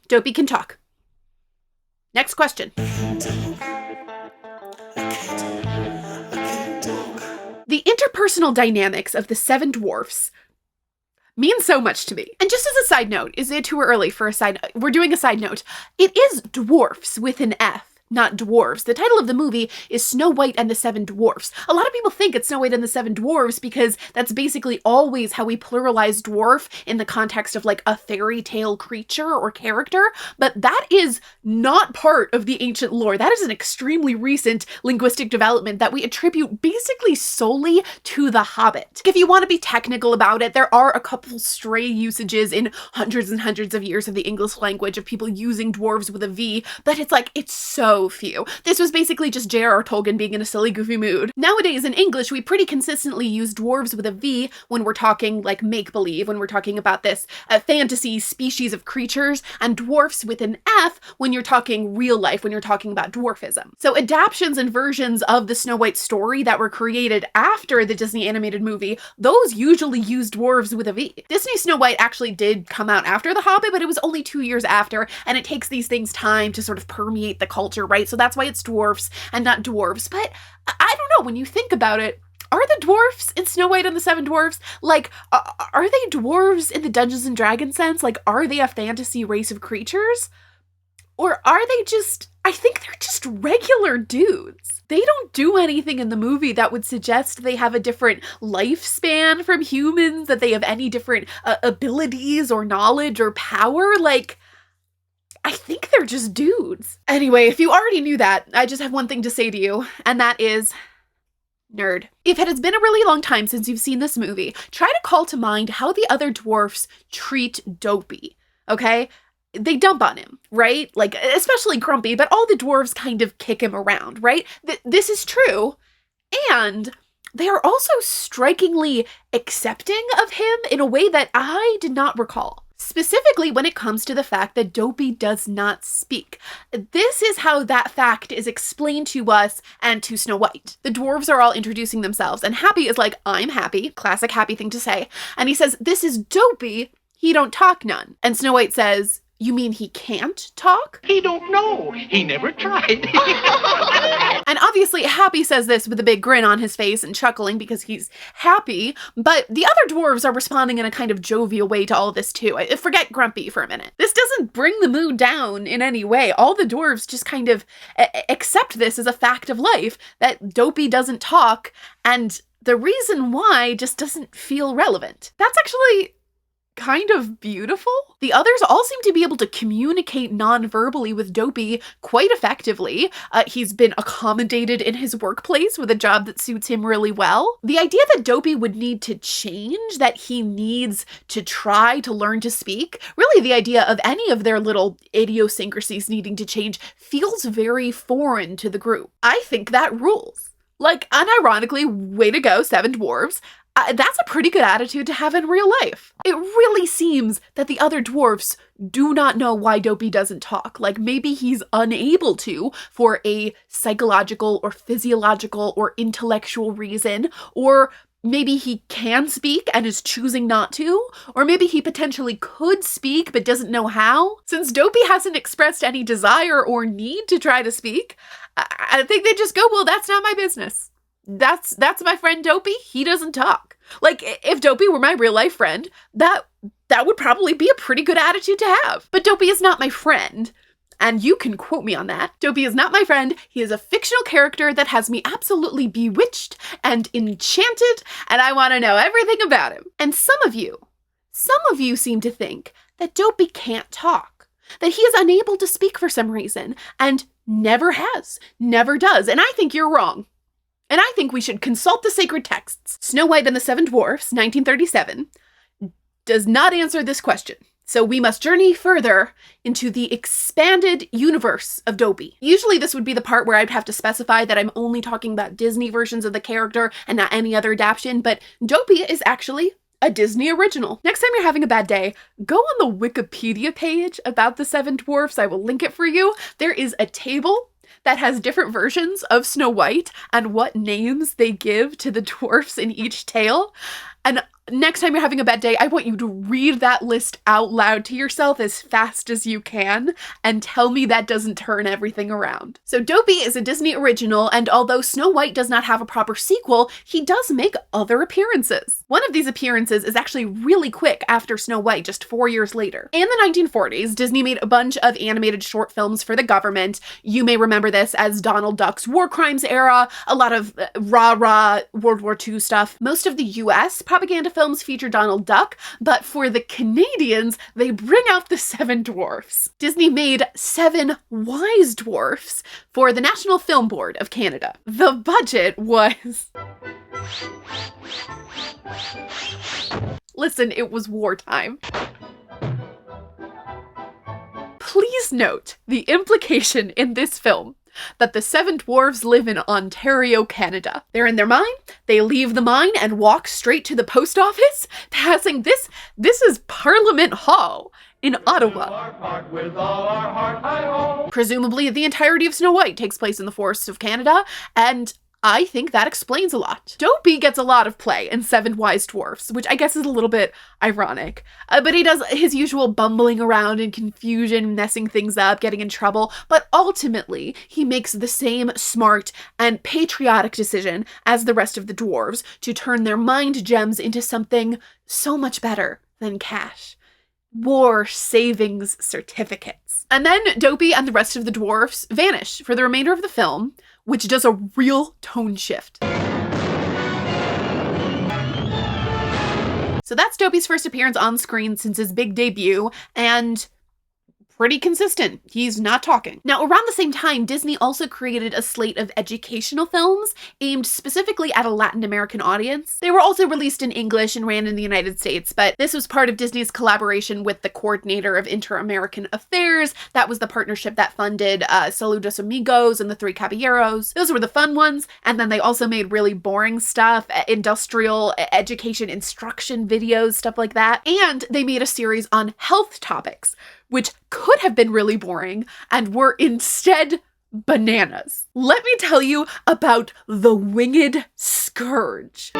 Dopey can talk. Next question. The interpersonal dynamics of the seven dwarfs mean so much to me. And just as a side note, is it too early for a side note? We're doing a side note. It is dwarfs with an F, not dwarves. The title of the movie is Snow White and the Seven Dwarfs. A lot of people think it's Snow White and the Seven Dwarfs because that's basically always how we pluralize dwarf in the context of like a fairy tale creature or character, but that is not part of the ancient lore. That is an extremely recent linguistic development that we attribute basically solely to The Hobbit. If you want to be technical about it, there are a couple stray usages in hundreds and hundreds of years of the English language of people using dwarves with a V, but it's so few. This was basically just J.R.R. Tolkien being in a silly, goofy mood. Nowadays in English, we pretty consistently use dwarves with a V when we're talking like make-believe, when we're talking about this fantasy species of creatures, and dwarfs with an F when you're talking real life, when you're talking about dwarfism. So adaptations and versions of the Snow White story that were created after the Disney animated movie, those usually use dwarves with a V. Disney Snow White actually did come out after The Hobbit, but it was only 2 years after, and it takes these things time to sort of permeate the culture, right? So that's why it's dwarfs and not dwarves. But I don't know, when you think about it, are the dwarfs in Snow White and the Seven Dwarfs, like, are they dwarves in the Dungeons and Dragons sense? Like, are they a fantasy race of creatures? Or are they just, I think they're just regular dudes. They don't do anything in the movie that would suggest they have a different lifespan from humans, that they have any different abilities or knowledge or power. Like, I think they're just dudes. Anyway, if you already knew that, I just have one thing to say to you, and that is nerd. If it has been a really long time since you've seen this movie, try to call to mind how the other dwarfs treat Dopey, okay? They dump on him, right? Like, especially Grumpy, but all the dwarves kind of kick him around, right? This is true, and they are also strikingly accepting of him in a way that I did not recall. Specifically when it comes to the fact that Dopey does not speak. This is how that fact is explained to us and to Snow White. The dwarves are all introducing themselves, and Happy is like, I'm Happy, classic Happy thing to say. And he says, this is Dopey, he don't talk none. And Snow White says, you mean he can't talk? He don't know. He never tried. And obviously Happy says this with a big grin on his face and chuckling because he's happy, but the other dwarves are responding in a kind of jovial way to all of this too. Forget Grumpy for a minute. This doesn't bring the mood down in any way. All the dwarves just kind of accept this as a fact of life, that Dopey doesn't talk, and the reason why just doesn't feel relevant. That's actually kind of beautiful. The others all seem to be able to communicate non-verbally with Dopey quite effectively. He's been accommodated in his workplace with a job that suits him really well. The idea that Dopey would need to change, that he needs to try to learn to speak, really the idea of any of their little idiosyncrasies needing to change feels very foreign to the group. I think that rules. Like, unironically, way to go, Seven Dwarves. That's a pretty good attitude to have in real life. It really seems that the other dwarfs do not know why Dopey doesn't talk. Like, maybe he's unable to for a psychological or physiological or intellectual reason, or maybe he can speak and is choosing not to, or maybe he potentially could speak but doesn't know how. Since Dopey hasn't expressed any desire or need to try to speak, I think they just go, well, that's not my business. That's my friend Dopey. He doesn't talk. Like, if Dopey were my real life friend, that would probably be a pretty good attitude to have. But Dopey is not my friend. And you can quote me on that. Dopey is not my friend. He is a fictional character that has me absolutely bewitched and enchanted, and I want to know everything about him. And some of you seem to think that Dopey can't talk, that he is unable to speak for some reason, and never has, never does. And I think you're wrong. And I think we should consult the sacred texts. Snow White and the Seven Dwarfs, 1937, does not answer this question. So we must journey further into the expanded universe of Dopey. Usually this would be the part where I'd have to specify that I'm only talking about Disney versions of the character and not any other adaptation, but Dopey is actually a Disney original. Next time you're having a bad day, go on the Wikipedia page about the Seven Dwarfs. I will link it for you. There is a table that has different versions of Snow White and what names they give to the dwarfs in each tale. And next time you're having a bad day, I want you to read that list out loud to yourself as fast as you can and tell me that doesn't turn everything around. So Dopey is a Disney original, and although Snow White does not have a proper sequel, he does make other appearances. One of these appearances is actually really quick after Snow White, just 4 years later. In the 1940s, Disney made a bunch of animated short films for the government. You may remember this as Donald Duck's War Crimes era, a lot of rah-rah World War II stuff. Most of the US propaganda films feature Donald Duck, but for the Canadians, they bring out the 7 dwarfs. Disney made 7 wise dwarfs for the National Film Board of Canada. The budget was... Listen, it was wartime. Please note the implication in this film that the 7 dwarves live in Ontario, Canada. They're in their mine, they leave the mine and walk straight to the post office, passing this is Parliament Hall in Ottawa. Presumably the entirety of Snow White takes place in the forests of Canada, and I think that explains a lot. Dopey gets a lot of play in 7 Wise Dwarfs, which I guess is a little bit ironic. But he does his usual bumbling around in confusion, messing things up, getting in trouble. But ultimately, he makes the same smart and patriotic decision as the rest of the dwarves to turn their mind gems into something so much better than cash. War savings certificates. And then Dopey and the rest of the dwarfs vanish for the remainder of the film, which does a real tone shift. So that's Dopey's first appearance on screen since his big debut, and pretty consistent. He's not talking. Now, around the same time, Disney also created a slate of educational films aimed specifically at a Latin American audience. They were also released in English and ran in the United States, but this was part of Disney's collaboration with the Coordinator of Inter-American Affairs. That was the partnership that funded Saludos Amigos and the Three Caballeros. Those were the fun ones, and then they also made really boring stuff, industrial education instruction videos, stuff like that. And they made a series on health topics, which could have been really boring and were instead bananas. Let me tell you about the Winged Scourge.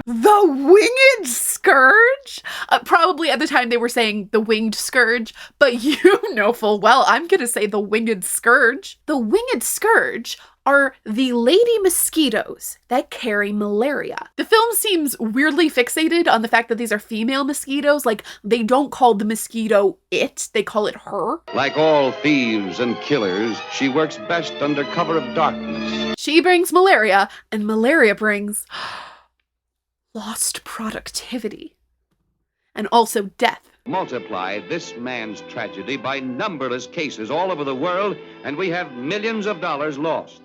The Winged Scourge? Probably at the time they were saying the Winged Scourge, but you know full well I'm gonna say the Winged Scourge. The Winged Scourge are the lady mosquitoes that carry malaria. The film seems weirdly fixated on the fact that these are female mosquitoes. Like, they don't call the mosquito it, they call it her. Like all thieves and killers, she works best under cover of darkness. She brings malaria, and malaria brings lost productivity. And also death. Multiply this man's tragedy by numberless cases all over the world, and we have millions of dollars lost,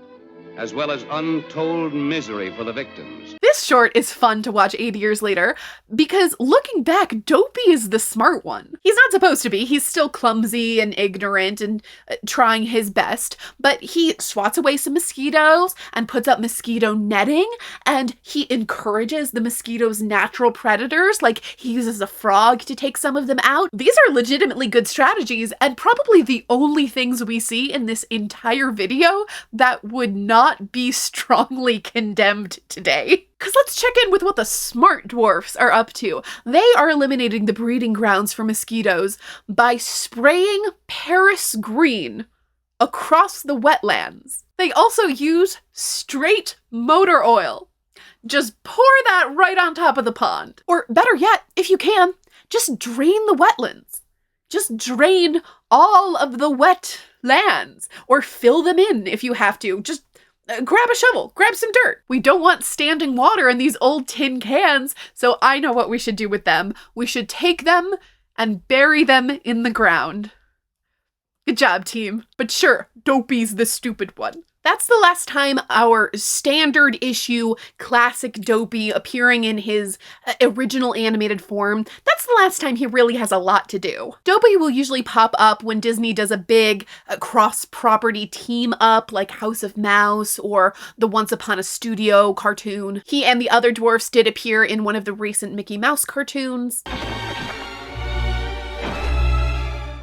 as well as untold misery for the victims. This short is fun to watch 80 years later because looking back, Dopey is the smart one. He's not supposed to be. He's still clumsy and ignorant and trying his best, but he swats away some mosquitoes and puts up mosquito netting, and he encourages the mosquitoes' natural predators, like he uses a frog to take some of them out. These are legitimately good strategies and probably the only things we see in this entire video that would not be strongly condemned today. Because let's check in with what the smart dwarfs are up to. They are eliminating the breeding grounds for mosquitoes by spraying Paris green across the wetlands. They also use straight motor oil. Just pour that right on top of the pond. Or better yet, if you can, just drain the wetlands. Just drain all of the wet lands, or fill them in if you have to. Just grab a shovel, grab some dirt. We don't want standing water in these old tin cans, so I know what we should do with them. We should take them and bury them in the ground. Good job, team. But sure, Dopey's the stupid one. That's the last time our standard issue classic Dopey appearing in his original animated form. That's the last time he really has a lot to do. Dopey will usually pop up when Disney does a big cross-property team up like House of Mouse or the Once Upon a Studio cartoon. He and the other dwarfs did appear in one of the recent Mickey Mouse cartoons.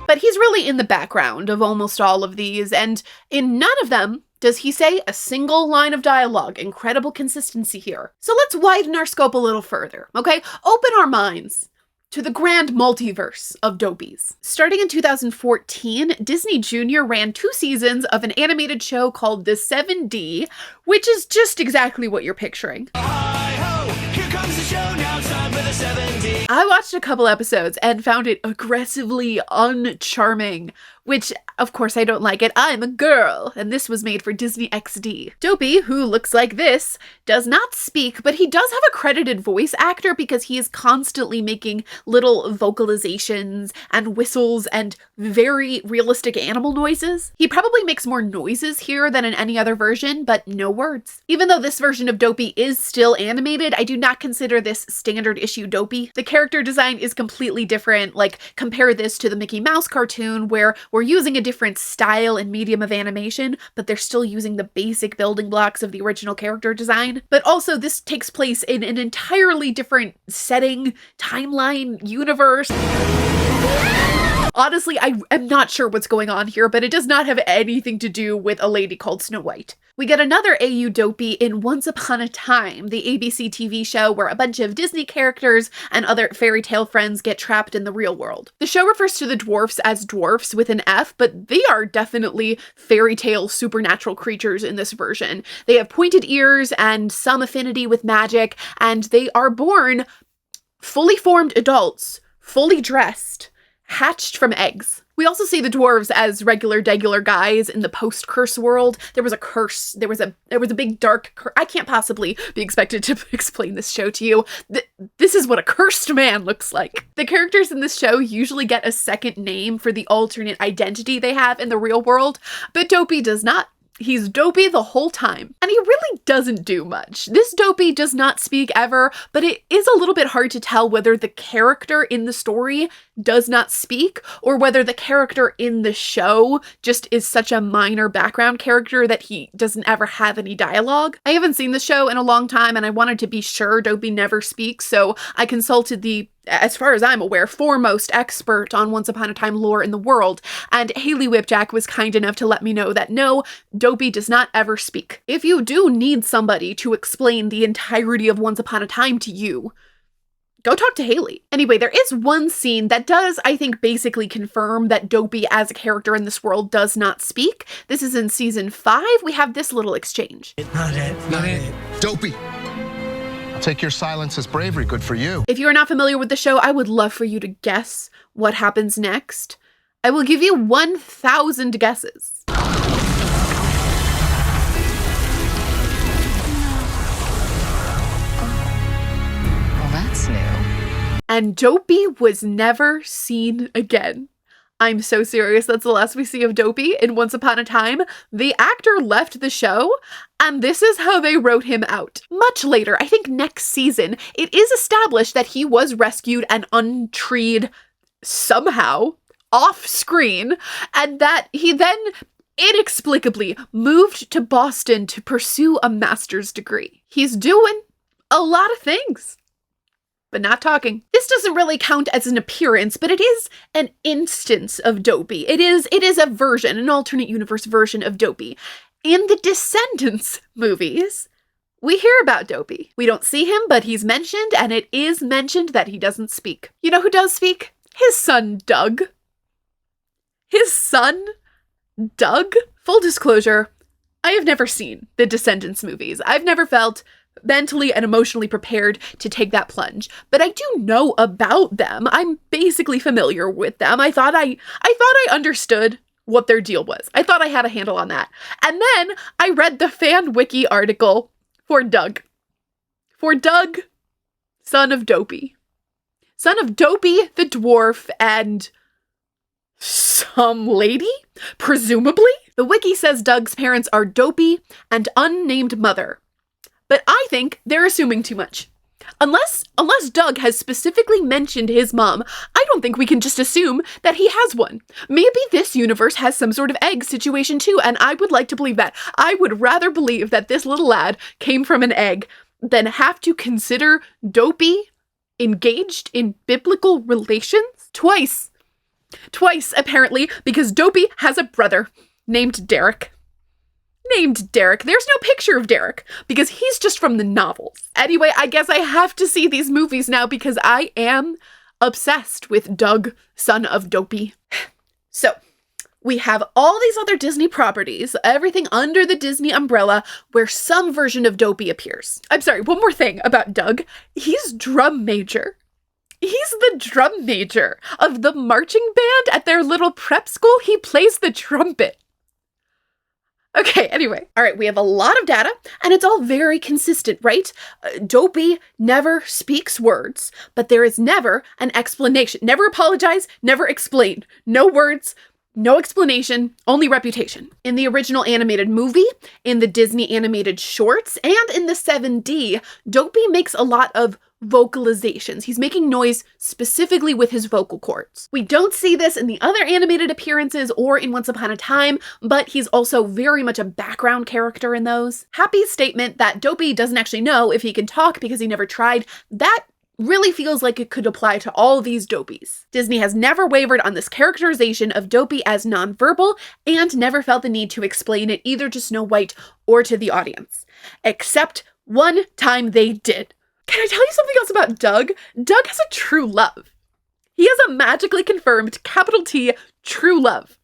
But he's really in the background of almost all of these, and in none of them Does he say a single line of dialogue? Incredible consistency here. So let's widen our scope a little further, okay? Open our minds to the grand multiverse of Dopies. Starting in 2014, Disney Junior ran 2 seasons of an animated show called The 7D, which is just exactly what you're picturing. Hi-ho, here comes the show, now it's time for the 7D. I watched a couple episodes and found it aggressively uncharming, which, of course, I don't like it. I'm a girl, and this was made for Disney XD. Dopey, who looks like this, does not speak, but he does have a credited voice actor because he is constantly making little vocalizations and whistles and very realistic animal noises. He probably makes more noises here than in any other version, but no words. Even though this version of Dopey is still animated, I do not consider this standard issue Dopey. The character design is completely different. Like, compare this to the Mickey Mouse cartoon where we're using a different style and medium of animation, but they're still using the basic building blocks of the original character design. But also, this takes place in an entirely different setting, timeline, universe. Honestly, I am not sure what's going on here, but it does not have anything to do with a lady called Snow White. We get another AU Dopey in Once Upon a Time, the ABC TV show where a bunch of Disney characters and other fairy tale friends get trapped in the real world. The show refers to the dwarfs as dwarfs with an F, but they are definitely fairy tale supernatural creatures in this version. They have pointed ears and some affinity with magic, and they are born fully formed adults, fully dressed, hatched from eggs. We also see the dwarves as regular guys in the post-curse world. There was a curse. There was a big dark curse. I can't possibly be expected to explain this show to you. This is what a cursed man looks like. The characters in this show usually get a second name for the alternate identity they have in the real world, but Dopey does not. He's Dopey the whole time, and he really doesn't do much. This Dopey does not speak ever, but it is a little bit hard to tell whether the character in the story does not speak or whether the character in the show just is such a minor background character that he doesn't ever have any dialogue. I haven't seen the show in a long time, and I wanted to be sure Dopey never speaks, so I consulted the, as far as I'm aware, foremost expert on Once Upon a Time lore in the world, and Haley Whipjack was kind enough to let me know that no, Dopey does not ever speak. If you do need somebody to explain the entirety of Once Upon a Time to you, go talk to Haley. Anyway, there is one scene that does, I think, basically confirm that Dopey as a character in this world does not speak. This is in season 5. We have this little exchange. Not it. Dopey. I'll take your silence as bravery. Good for you. If you are not familiar with the show, I would love for you to guess what happens next. I will give you 1,000 guesses. And Dopey was never seen again. I'm so serious. That's the last we see of Dopey in Once Upon a Time. The actor left the show, and this is how they wrote him out. Much later, I think next season, it is established that he was rescued and untreed somehow off screen, and that he then inexplicably moved to Boston to pursue a master's degree. He's doing a lot of things, but not talking. This doesn't really count as an appearance, but it is an instance of Dopey. It is a version, an alternate universe version of Dopey. In the Descendants movies, we hear about Dopey. We don't see him, but he's mentioned, and it is mentioned that he doesn't speak. You know who does speak? His son, Doug. His son, Doug? Full disclosure, I have never seen the Descendants movies. I've never felt mentally and emotionally prepared to take that plunge, but I do know about them. I'm basically familiar with them. I thought I understood what their deal was. I thought I had a handle on that. And then I read the fan wiki article for Doug. For Doug, son of Dopey. Son of Dopey the dwarf and some lady, presumably. The wiki says Doug's parents are Dopey and unnamed mother. But I think they're assuming too much. Unless Doug has specifically mentioned his mom, I don't think we can just assume that he has one. Maybe this universe has some sort of egg situation too, and I would like to believe that. I would rather believe that this little lad came from an egg than have to consider Dopey engaged in biblical relations twice. Twice, apparently, because Dopey has a brother named Derek. named Derek. There's no picture of Derek because he's just from the novels. Anyway, I guess I have to see these movies now because I am obsessed with Doug, son of Dopey. So, we have all these other Disney properties, everything under the Disney umbrella, where some version of Dopey appears. I'm sorry, one more thing about Doug. He's drum major. He's the drum major of the marching band at their little prep school. He plays the trumpet. Okay, anyway. All right, we have a lot of data, and it's all very consistent, right? Dopey never speaks words, but there is never an explanation. Never apologize, never explain. No words, no explanation, only reputation. In the original animated movie, in the Disney animated shorts, and in the 7D, Dopey makes a lot of vocalizations. He's making noise specifically with his vocal cords. We don't see this in the other animated appearances or in Once Upon a Time, but he's also very much a background character in those. Happy's statement that Dopey doesn't actually know if he can talk because he never tried, that really feels like it could apply to all these Dopies. Disney has never wavered on this characterization of Dopey as nonverbal and never felt the need to explain it either to Snow White or to the audience. Except one time they did. Can I tell you something else about Doug? Doug has a true love. He has a magically confirmed, capital T, true love.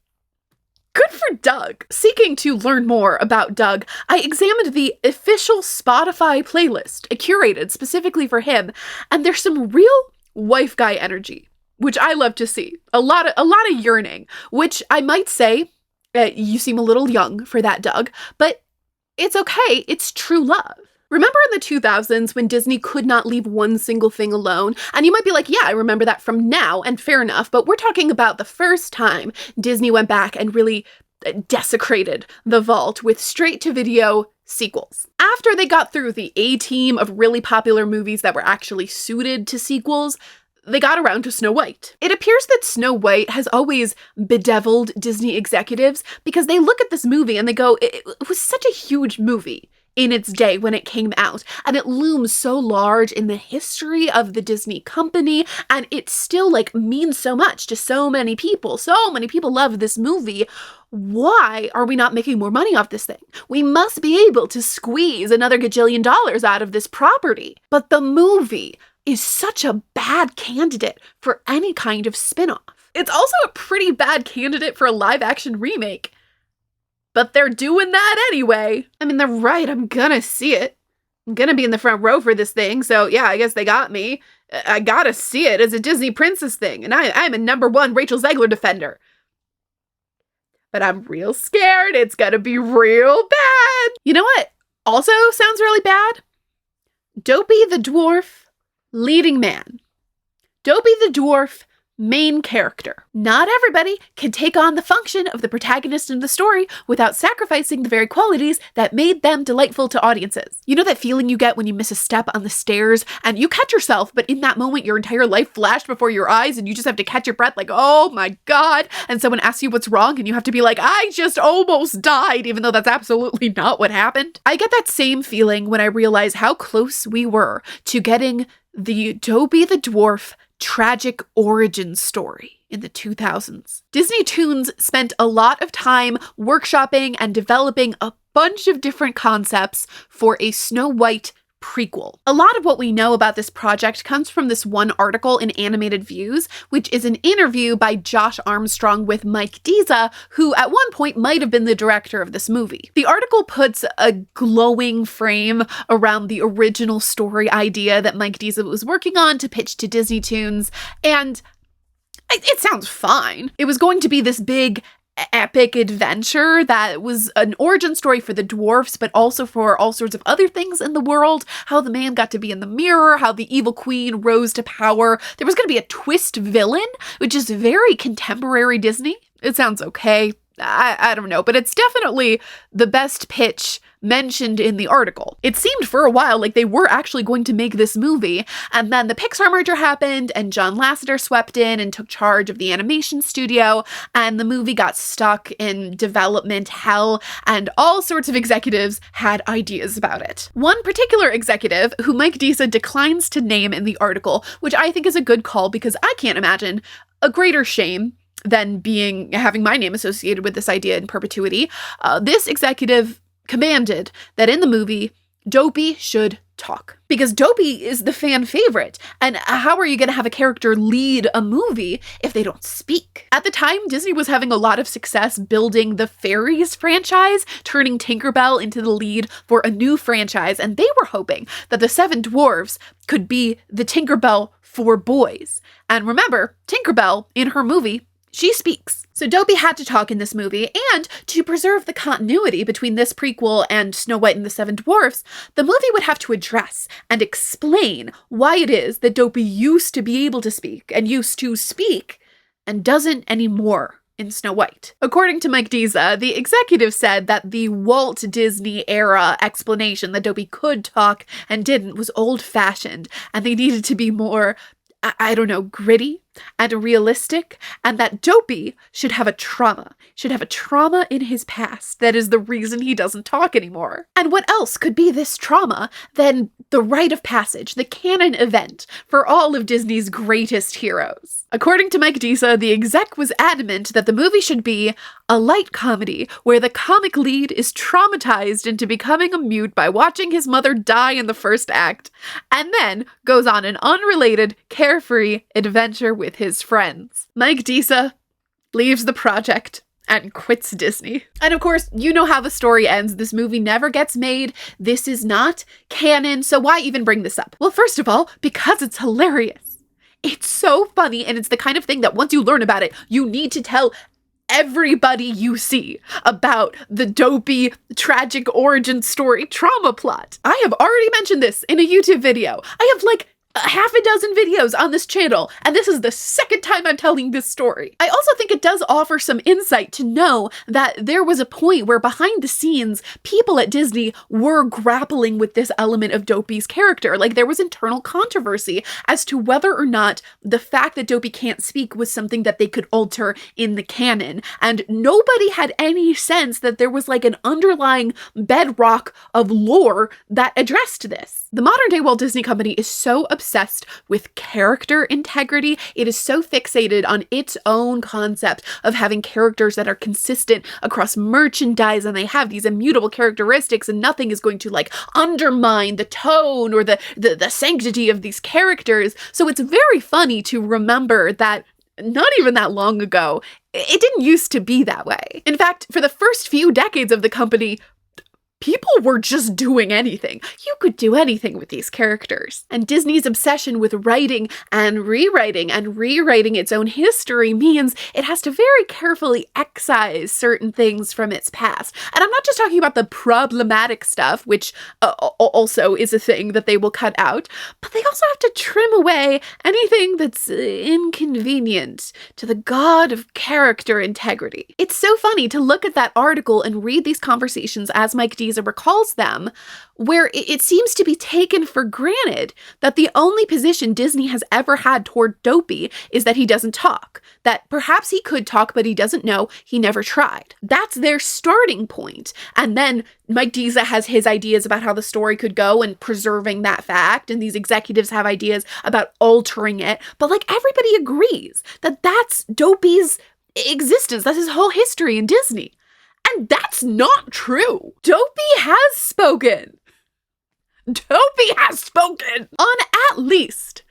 Good for Doug. Seeking to learn more about Doug, I examined the official Spotify playlist, curated specifically for him, and there's some real wife guy energy, which I love to see. A lot of yearning, which I might say, you seem a little young for that, Doug, but it's okay. It's true love. Remember in the 2000s when Disney could not leave one single thing alone? And you might be like, yeah, I remember that from now, and fair enough, but we're talking about the first time Disney went back and really desecrated the vault with straight-to-video sequels. After they got through the A-team of really popular movies that were actually suited to sequels, they got around to Snow White. It appears that Snow White has always bedeviled Disney executives because they look at this movie and they go, it was such a huge movie in its day when it came out, and it looms so large in the history of the Disney company, and it still means so much to so many people. So many people love this movie. Why are we not making more money off this thing? We must be able to squeeze another gajillion dollars out of this property. But the movie is such a bad candidate for any kind of spin-off. It's also a pretty bad candidate for a live-action remake. But they're doing that anyway. I mean, they're right. I'm gonna see it. I'm gonna be in the front row for this thing. So yeah, I guess they got me. I gotta see it as a Disney princess thing. And I'm a #1 Rachel Zegler defender. But I'm real scared. It's gonna be real bad. You know what also sounds really bad? Dopey the dwarf, leading man. Dopey the dwarf, main character. Not everybody can take on the function of the protagonist in the story without sacrificing the very qualities that made them delightful to audiences. You know that feeling you get when you miss a step on the stairs and you catch yourself, but in that moment your entire life flashed before your eyes and you just have to catch your breath like, oh my God, and someone asks you what's wrong and you have to be like, I just almost died, even though that's absolutely not what happened. I get that same feeling when I realize how close we were to getting the Dopey the Dwarf tragic origin story in the 2000s. Disney Toons spent a lot of time workshopping and developing a bunch of different concepts for a Snow White prequel. A lot of what we know about this project comes from this one article in Animated Views, which is an interview by Josh Armstrong with Mike Diza, who at one point might have been the director of this movie. The article puts a glowing frame around the original story idea that Mike Diza was working on to pitch to Disney Toons, and it sounds fine. It was going to be this big epic adventure that was an origin story for the dwarfs, but also for all sorts of other things in the world. How the man got to be in the mirror, how the evil queen rose to power. There was going to be a twist villain, which is very contemporary Disney. It sounds okay. I don't know, but it's definitely the best pitch mentioned in the article. It seemed for a while like they were actually going to make this movie, and then the Pixar merger happened, and John Lasseter swept in and took charge of the animation studio, and the movie got stuck in development hell, and all sorts of executives had ideas about it. One particular executive, who Mike Diza declines to name in the article, which I think is a good call because I can't imagine a greater shame than having my name associated with this idea in perpetuity. This executive commanded that in the movie, Dopey should talk. Because Dopey is the fan favorite, and how are you going to have a character lead a movie if they don't speak? At the time, Disney was having a lot of success building the Fairies franchise, turning Tinkerbell into the lead for a new franchise, and they were hoping that the Seven Dwarfs could be the Tinkerbell for boys. And remember, Tinkerbell, in her movie, she speaks. So Dopey had to talk in this movie, and to preserve the continuity between this prequel and Snow White and the Seven Dwarfs, the movie would have to address and explain why it is that Dopey used to be able to speak and doesn't anymore in Snow White. According to Mike Diza, the executive said that the Walt Disney era explanation that Dopey could talk and didn't was old-fashioned, and they needed to be more, gritty and realistic, and that Dopey should have a trauma in his past that is the reason he doesn't talk anymore. And what else could be this trauma than the rite of passage, the canon event for all of Disney's greatest heroes? According to Mike Diza, the exec was adamant that the movie should be a light comedy where the comic lead is traumatized into becoming a mute by watching his mother die in the first act, and then goes on an unrelated, carefree adventure with his friends. Mike Diza leaves the project and quits Disney. And of course, you know how the story ends. This movie never gets made. This is not canon, so why even bring this up? Well, first of all, because it's hilarious. It's so funny, and it's the kind of thing that once you learn about it, you need to tell everybody you see about the Dopey tragic origin story trauma plot. I have already mentioned this in a YouTube video. I have like half a dozen videos on this channel, and this is the second time I'm telling this story. I also think it does offer some insight to know that there was a point where behind the scenes, people at Disney were grappling with this element of Dopey's character. Like, there was internal controversy as to whether or not the fact that Dopey can't speak was something that they could alter in the canon, and nobody had any sense that there was like an underlying bedrock of lore that addressed this. The modern day Walt Disney Company is so obsessed with character integrity. It is so fixated on its own concept of having characters that are consistent across merchandise, and they have these immutable characteristics, and nothing is going to like undermine the tone or the sanctity of these characters. So it's very funny to remember that not even that long ago, it didn't used to be that way. In fact, for the first few decades of the company, people were just doing anything. You could do anything with these characters. And Disney's obsession with writing and rewriting its own history means it has to very carefully excise certain things from its past. And I'm not just talking about the problematic stuff, which also is a thing that they will cut out, but they also have to trim away anything that's inconvenient to the god of character integrity. It's so funny to look at that article and read these conversations as Mike Diza recalls them, where it seems to be taken for granted that the only position Disney has ever had toward Dopey is that he doesn't talk. That perhaps he could talk, but he doesn't know, he never tried. That's their starting point. And then Mike Diza has his ideas about how the story could go and preserving that fact, and these executives have ideas about altering it. But like, everybody agrees that that's Dopey's existence. That's his whole history in Disney. And that's not true. Dopey has spoken. Dopey has spoken on at least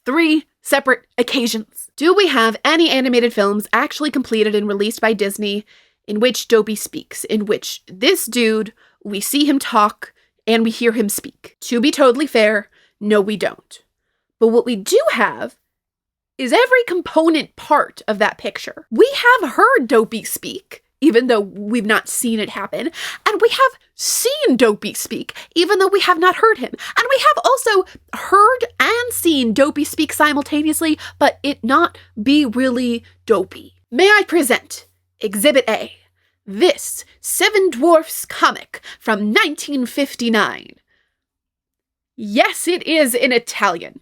3 separate occasions. Do we have any animated films actually completed and released by Disney in which Dopey speaks, in which this dude, we see him talk and we hear him speak? To be totally fair, no, we don't. But what we do have is every component part of that picture. We have heard Dopey speak, even though we've not seen it happen. And we have seen Dopey speak, even though we have not heard him. And we have also heard and seen Dopey speak simultaneously, but it not be really Dopey. May I present Exhibit A, this Seven Dwarfs comic from 1959. Yes, it is in Italian.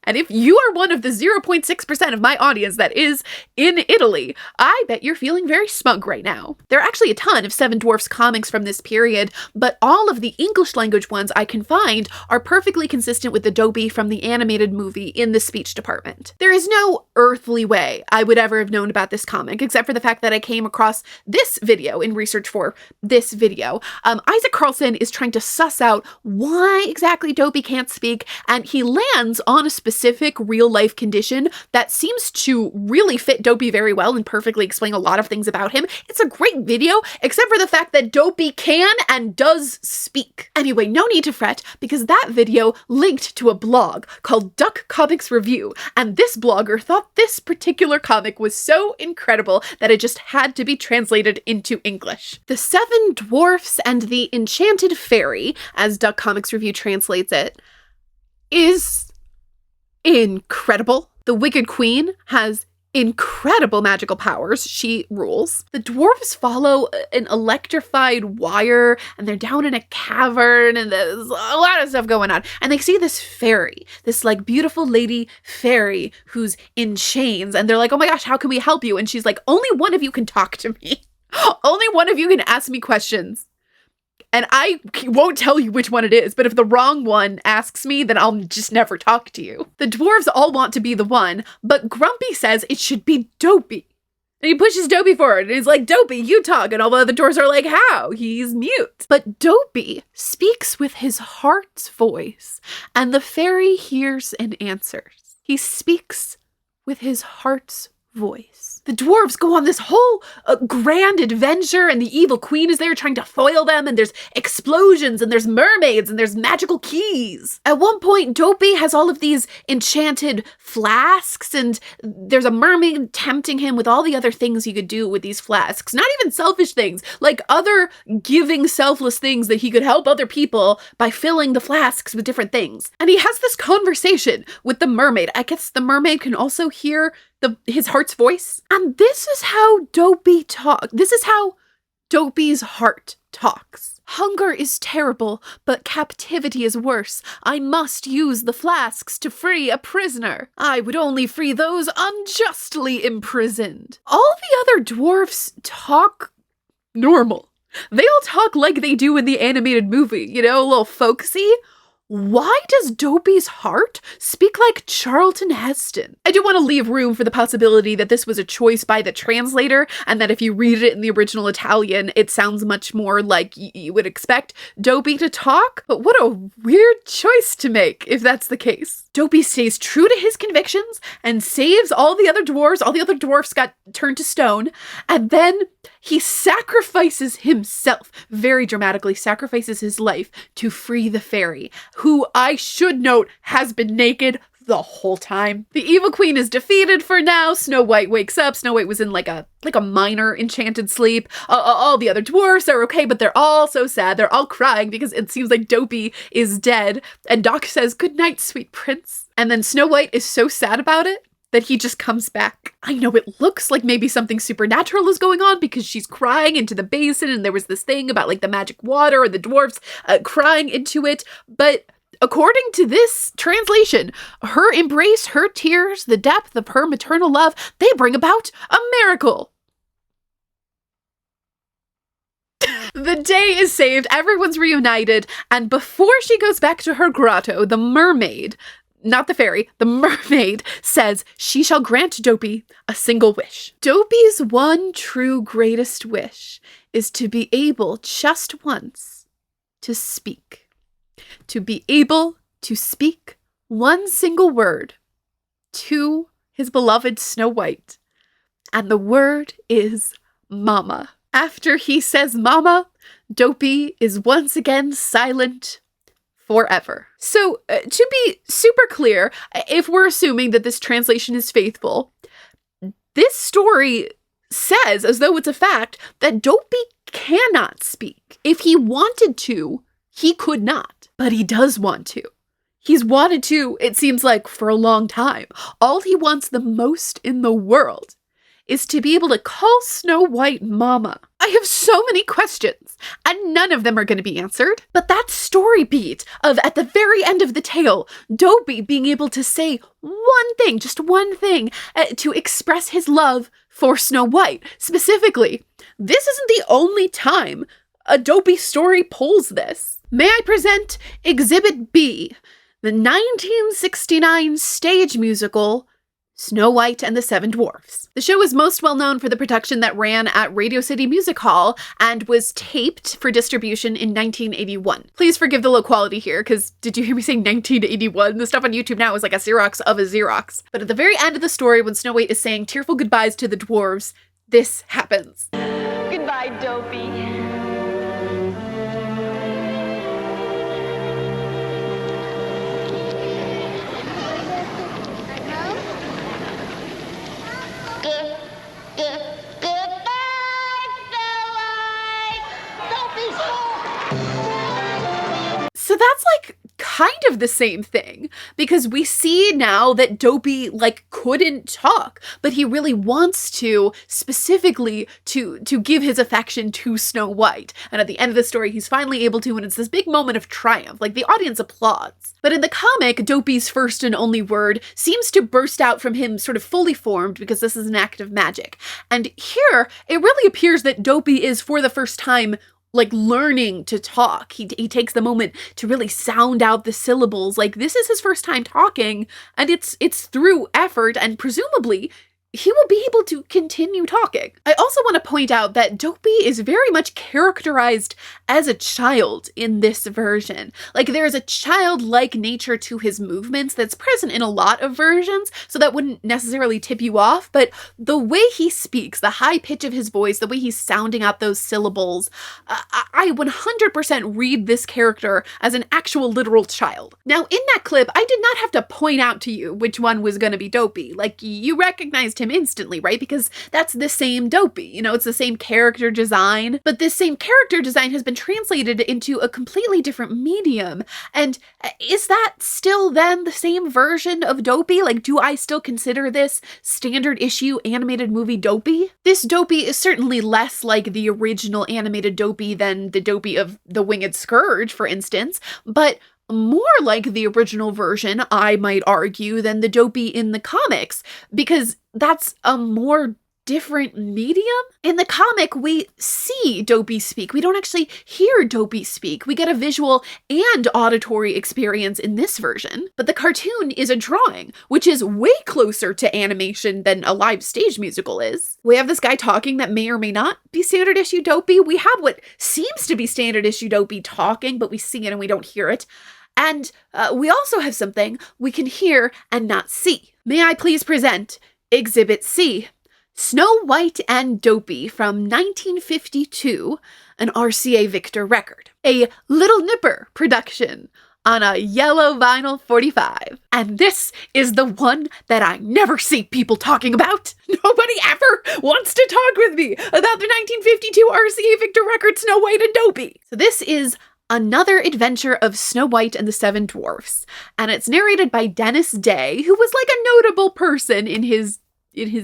And if you are one of the 0.6% of my audience that is in Italy, I bet you're feeling very smug right now. There are actually a ton of Seven Dwarfs comics from this period, but all of the English language ones I can find are perfectly consistent with the Dopey from the animated movie in the speech department. There is no earthly way I would ever have known about this comic, except for the fact that I came across this video in research for this video. Isaac Carlson is trying to suss out why exactly Dopey can't speak, and he lands on a specific real-life condition that seems to really fit Dopey very well and perfectly explain a lot of things about him. It's a great video, except for the fact that Dopey can and does speak. Anyway, no need to fret, because that video linked to a blog called Duck Comics Review, and this blogger thought this particular comic was so incredible that it just had to be translated into English. The Seven Dwarfs and the Enchanted Fairy, as Duck Comics Review translates it, is incredible. The Wicked Queen has incredible magical powers. She rules. The dwarves follow an electrified wire, and they're down in a cavern, and there's a lot of stuff going on. And they see this fairy, this like beautiful lady fairy who's in chains, and they're like, oh my gosh, how can we help you? And she's like, only one of you can talk to me. Only one of you can ask me questions. And I won't tell you which one it is, but if the wrong one asks me, then I'll just never talk to you. The dwarves all want to be the one, but Grumpy says it should be Dopey. And he pushes Dopey forward, and he's like, Dopey, you talk. And all the other dwarves are like, how? He's mute. But Dopey speaks with his heart's voice, and the fairy hears and answers. He speaks with his heart's voice. The dwarves go on this whole grand adventure, and the evil queen is there trying to foil them, and there's explosions, and there's mermaids, and there's magical keys. At one point, Dopey has all of these enchanted flasks, and there's a mermaid tempting him with all the other things he could do with these flasks. Not even selfish things, like other giving selfless things that he could help other people by filling the flasks with different things. And he has this conversation with the mermaid. I guess the mermaid can also hear his heart's voice. And this is how Dopey talks. This is how Dopey's heart talks. Hunger is terrible, but captivity is worse. I must use the flasks to free a prisoner. I would only free those unjustly imprisoned. All the other dwarfs talk normal. They all talk like they do in the animated movie, you know, a little folksy. Why does Dopey's heart speak like Charlton Heston? I do want to leave room for the possibility that this was a choice by the translator, and that if you read it in the original Italian, it sounds much more like you would expect Dopey to talk. But what a weird choice to make if that's the case. Dopey stays true to his convictions and saves all the other dwarves. All the other dwarfs got turned to stone, and then he sacrifices himself, very dramatically sacrifices his life to free the fairy, who I should note has been naked the whole time. The evil queen is defeated for now. Snow White wakes up. Snow White was in like a minor enchanted sleep. All the other dwarfs are okay, but they're all so sad. They're all crying because it seems like Dopey is dead. And Doc says, "Good night, sweet prince." And then Snow White is so sad about it that he just comes back. I know it looks like maybe something supernatural is going on because she's crying into the basin, and there was this thing about like the magic water and the dwarfs crying into it. But according to this translation, her embrace, her tears, the depth of her maternal love, they bring about a miracle. The day is saved, everyone's reunited, and before she goes back to her grotto, the mermaid, not the fairy, the mermaid says she shall grant Dopey a single wish. Dopey's one true greatest wish is to be able just once to speak. To be able to speak one single word to his beloved Snow White. And the word is mama. After he says mama, Dopey is once again silent forever. So, to be super clear, if we're assuming that this translation is faithful, this story says, as though it's a fact, that Dopey cannot speak. If he wanted to, he could not. But he does want to. He's wanted to, it seems like, for a long time. All he wants the most in the world is to be able to call Snow White mama. I have so many questions, and none of them are going to be answered. But that story beat of, at the very end of the tale, Dopey being able to say one thing, just one thing, to express his love for Snow White. Specifically, this isn't the only time a Dopey story pulls this. May I present Exhibit B, the 1969 stage musical, Snow White and the Seven Dwarfs. The show is most well known for the production that ran at Radio City Music Hall and was taped for distribution in 1981. Please forgive the low quality here, because did you hear me say 1981? The stuff on YouTube now is like a Xerox of a Xerox. But at the very end of the story, when Snow White is saying tearful goodbyes to the dwarves, this happens. Goodbye, Dopey. So that's like kind of the same thing, because we see now that Dopey couldn't talk, but he really wants to, specifically to give his affection to Snow White. And at the end of the story, he's finally able to, and it's this big moment of triumph. Like, the audience applauds. But in the comic, Dopey's first and only word seems to burst out from him sort of fully formed, because this is an act of magic. And here, it really appears that Dopey is, for the first time, learning to talk. He takes the moment to really sound out the syllables. This is his first time talking, and it's through effort, and presumably he will be able to continue talking. I also want to point out that Dopey is very much characterized as a child in this version. There is a childlike nature to his movements that's present in a lot of versions, so that wouldn't necessarily tip you off, but the way he speaks, the high pitch of his voice, the way he's sounding out those syllables, I 100% read this character as an actual literal child. Now, in that clip, I did not have to point out to you which one was going to be Dopey. You recognized him instantly, right? Because that's the same Dopey. It's the same character design, but this same character design has been translated into a completely different medium. And is that still then the same version of Dopey? Do I still consider this standard issue animated movie Dopey? This Dopey is certainly less like the original animated Dopey than the Dopey of The Winged Scourge, for instance, but more like the original version, I might argue, than the Dopey in the comics, because that's a more different medium. In the comic, we see Dopey speak. We don't actually hear Dopey speak. We get a visual and auditory experience in this version. But the cartoon is a drawing, which is way closer to animation than a live stage musical is. We have this guy talking that may or may not be standard issue Dopey. We have what seems to be standard issue Dopey talking, but we see it and we don't hear it. And we also have something we can hear and not see. May I please present Exhibit C, Snow White and Dopey from 1952, an RCA Victor record. A Little Nipper production on a yellow vinyl 45. And this is the one that I never see people talking about. Nobody ever wants to talk with me about the 1952 RCA Victor record Snow White and Dopey. So this is another adventure of Snow White and the Seven Dwarfs, and it's narrated by Dennis Day, who was a notable person in his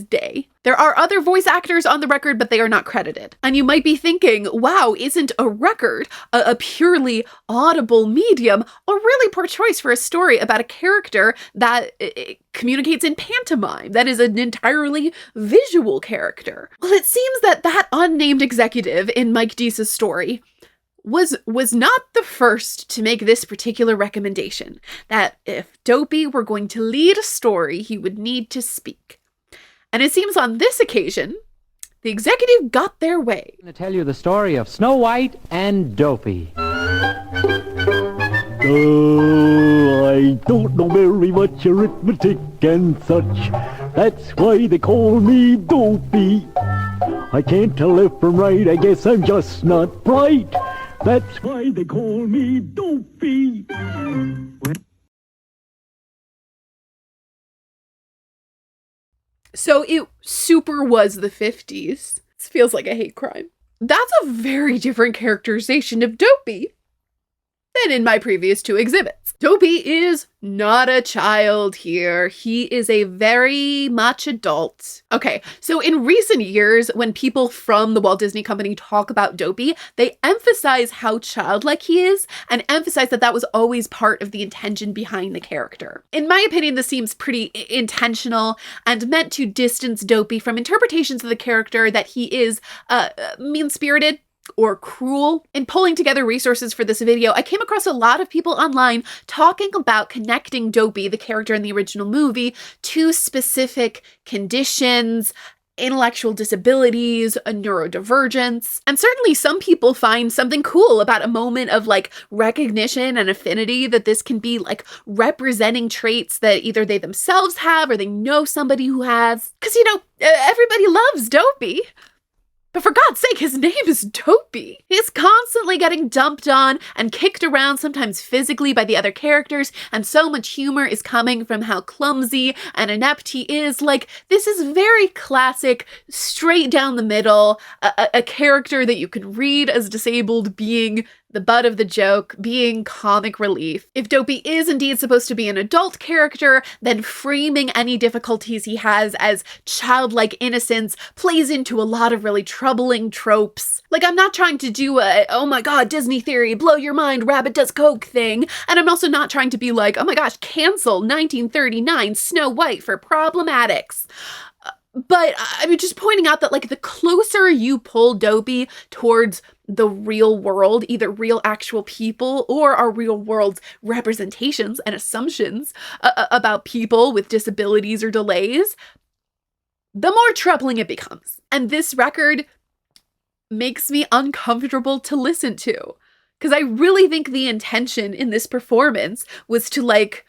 day. There are other voice actors on the record, but they are not credited. And you might be thinking, wow, isn't a record, a purely audible medium, a really poor choice for a story about a character that communicates in pantomime, that is an entirely visual character? Well, it seems that unnamed executive in Mike Deese's story was not the first to make this particular recommendation, that if Dopey were going to lead a story, he would need to speak. And it seems on this occasion, the executive got their way. I'm going to tell you the story of Snow White and Dopey. I don't know very much arithmetic and such. That's why they call me Dopey. I can't tell left from right, I guess I'm just not bright. That's why they call me Dopey. So it super was the 50s. This feels like a hate crime. That's a very different characterization of Dopey than in my previous 2 exhibits. Dopey is not a child here. He is a very much adult. Okay, so in recent years, when people from the Walt Disney Company talk about Dopey, they emphasize how childlike he is and emphasize that that was always part of the intention behind the character. In my opinion, this seems pretty intentional and meant to distance Dopey from interpretations of the character that he is mean-spirited or cruel. In pulling together resources for this video, I came across a lot of people online talking about connecting Dopey, the character in the original movie, to specific conditions, intellectual disabilities, a neurodivergence. And certainly some people find something cool about a moment of like recognition and affinity that this can be like representing traits that either they themselves have or they know somebody who has. Because, you know, everybody loves Dopey. But for God's sake, his name is Dopey. He's constantly getting dumped on and kicked around, sometimes physically, by the other characters, and so much humor is coming from how clumsy and inept he is. Like, this is very classic, straight down the middle, a character that you can read as disabled being the butt of the joke, being comic relief. If Dopey is indeed supposed to be an adult character, then framing any difficulties he has as childlike innocence plays into a lot of really troubling tropes. Like, I'm not trying to do a, oh my god, Disney theory, blow your mind, rabbit does coke thing, and I'm also not trying to be like, oh my gosh, cancel 1939 Snow White for problematics. But I'm just pointing out that, like, the closer you pull Dopey towards the real world, either real actual people or our real world's representations and assumptions about people with disabilities or delays, the more troubling it becomes. And this record makes me uncomfortable to listen to, because I really think the intention in this performance was to, like,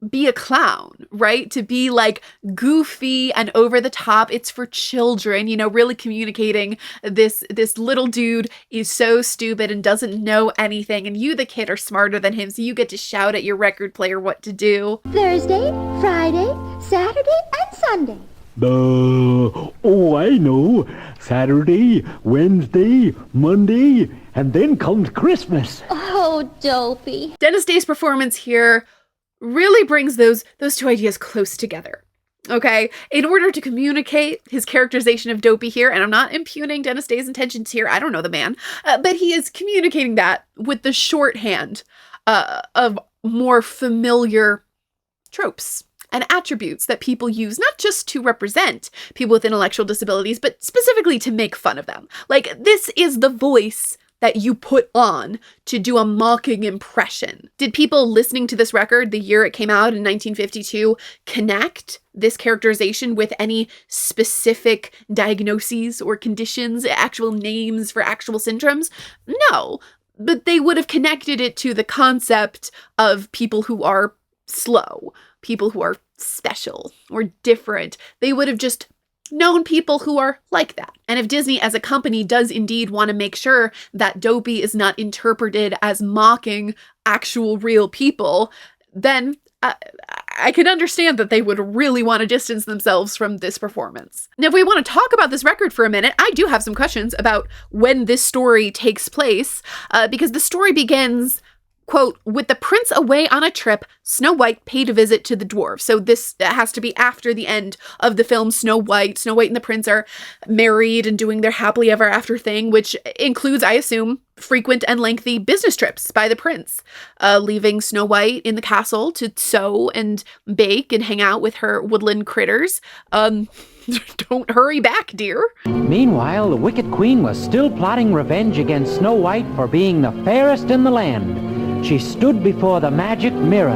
be a clown, right? To be like goofy and over the top. It's for children, you know, really communicating this little dude is so stupid and doesn't know anything, and you, the kid, are smarter than him, so you get to shout at your record player what to do. Thursday, Friday, Saturday, and Sunday. Oh, I know. Saturday, Wednesday, Monday, and then comes Christmas. Oh, Dopey. Dennis Day's performance here really brings those 2 ideas close together. Okay, in order to communicate his characterization of Dopey here, and I'm not impugning Dennis Day's intentions here, I don't know the man, but he is communicating that with the shorthand of more familiar tropes and attributes that people use, not just to represent people with intellectual disabilities, but specifically to make fun of them. Like, this is the voice that you put on to do a mocking impression. Did people listening to this record the year it came out in 1952 connect this characterization with any specific diagnoses or conditions, actual names for actual syndromes? No, but they would have connected it to the concept of people who are slow, people who are special or different. They would have just known people who are like that. And if Disney as a company does indeed want to make sure that Dopey is not interpreted as mocking actual real people, then I can understand that they would really want to distance themselves from this performance. Now, if we want to talk about this record for a minute, I do have some questions about when this story takes place, because the story begins, quote, with the prince away on a trip, Snow White paid a visit to the dwarves. So this has to be after the end of the film Snow White. Snow White and the prince are married and doing their happily ever after thing, which includes, I assume, frequent and lengthy business trips by the prince, leaving Snow White in the castle to sew and bake and hang out with her woodland critters. Don't hurry back, dear. Meanwhile, the wicked queen was still plotting revenge against Snow White for being the fairest in the land. She stood before the magic mirror.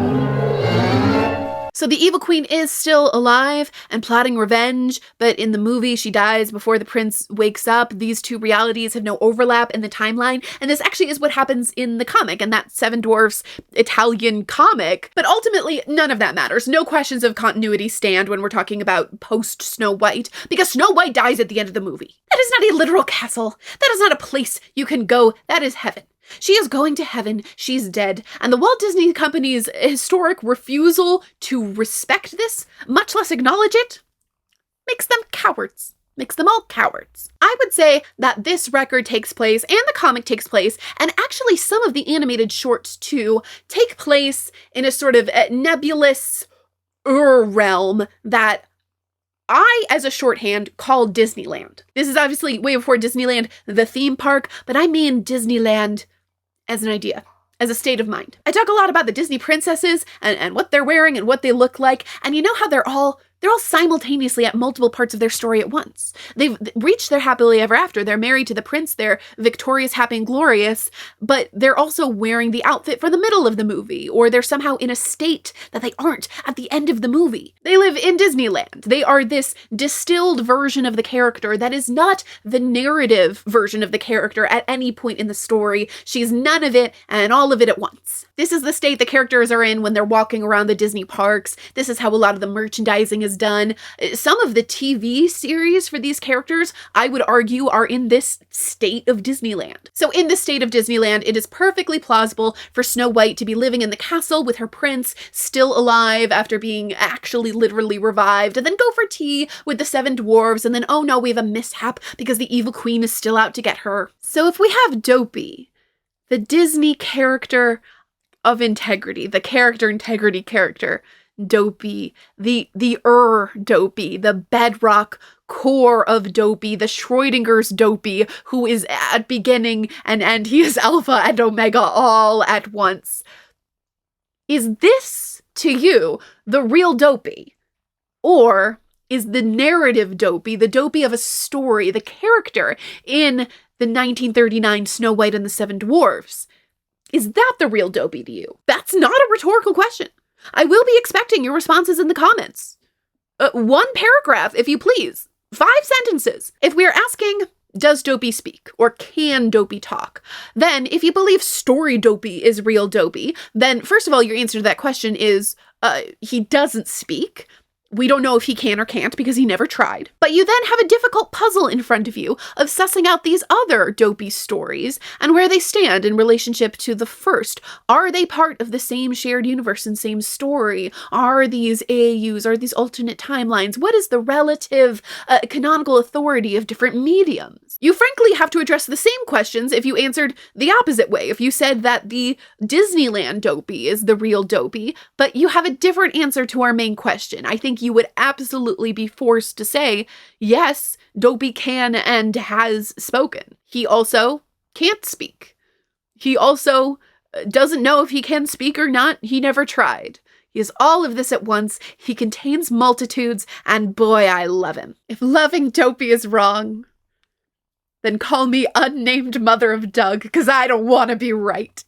So the evil queen is still alive and plotting revenge, but in the movie she dies before the prince wakes up. These two realities have no overlap in the timeline, and this actually is what happens in the comic, and that Seven Dwarfs Italian comic. But ultimately, none of that matters. No questions of continuity stand when we're talking about post-Snow White, because Snow White dies at the end of the movie. That is not a literal castle. That is not a place you can go. That is heaven. She is going to heaven, she's dead, and the Walt Disney Company's historic refusal to respect this, much less acknowledge it, makes them cowards. Makes them all cowards. I would say that this record takes place, and the comic takes place, and actually some of the animated shorts too, take place in a sort of nebulous realm that I, as a shorthand, call Disneyland. This is obviously way before Disneyland, the theme park, but I mean Disneyland as an idea, as a state of mind. I talk a lot about the Disney princesses and what they're wearing and what they look like, and you know how they're all simultaneously at multiple parts of their story at once. They've reached their happily ever after. They're married to the prince. They're victorious, happy, and glorious, but they're also wearing the outfit for the middle of the movie, or they're somehow in a state that they aren't at the end of the movie. They live in Disneyland. They are this distilled version of the character that is not the narrative version of the character at any point in the story. She's none of it and all of it at once. This is the state the characters are in when they're walking around the Disney parks. This is how a lot of the merchandising is done. Some of the TV series for these characters, I would argue, are in this state of Disneyland. So in the state of Disneyland, it is perfectly plausible for Snow White to be living in the castle with her prince still alive after being actually literally revived, and then go for tea with the 7 dwarves, and then, oh no, we have a mishap because the evil queen is still out to get her. So if we have Dopey, the Disney character of integrity, the character integrity character, Dopey, the Dopey, the bedrock core of Dopey, the Schrodinger's Dopey, who is at beginning and end. He is alpha and omega all at once. Is this, to you, the real Dopey? Or is the narrative Dopey, the Dopey of a story, the character in the 1939 Snow White and the 7 Dwarfs, is that the real Dopey to you? That's not a rhetorical question. I will be expecting your responses in the comments. 1 paragraph, if you please. 5 sentences. If we are asking, does Dopey speak? Or can Dopey talk? Then, if you believe story Dopey is real Dopey, then first of all, your answer to that question is, he doesn't speak. We don't know if he can or can't because he never tried. But you then have a difficult puzzle in front of you of sussing out these other Dopey stories and where they stand in relationship to the first. Are they part of the same shared universe and same story? Are these AAUs? Are these alternate timelines? What is the relative canonical authority of different mediums? You frankly have to address the same questions if you answered the opposite way. If you said that the Disneyland Dopey is the real Dopey, but you have a different answer to our main question, I think you would absolutely be forced to say, yes, Dopey can and has spoken. He also can't speak. He also doesn't know if he can speak or not. He never tried. He is all of this at once. He contains multitudes, and boy, I love him. If loving Dopey is wrong, then call me unnamed mother of Doug, because I don't want to be right.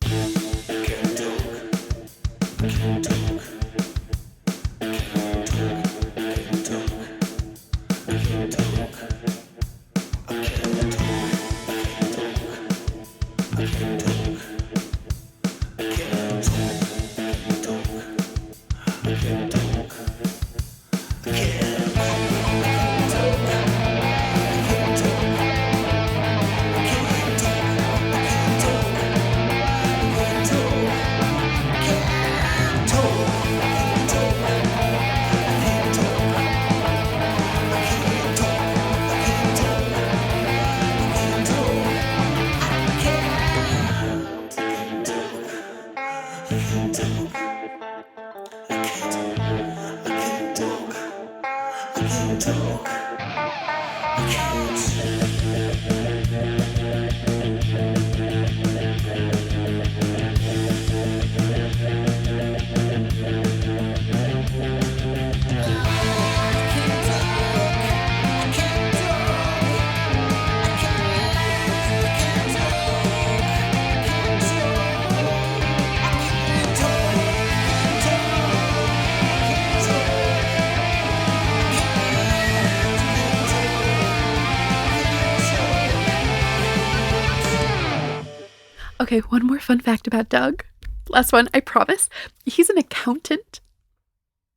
Okay, one more fun fact about Doug. Last one, I promise. He's an accountant.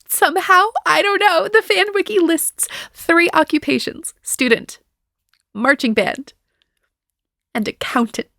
Somehow, I don't know, the fan wiki lists 3 occupations: student, marching band, and accountant.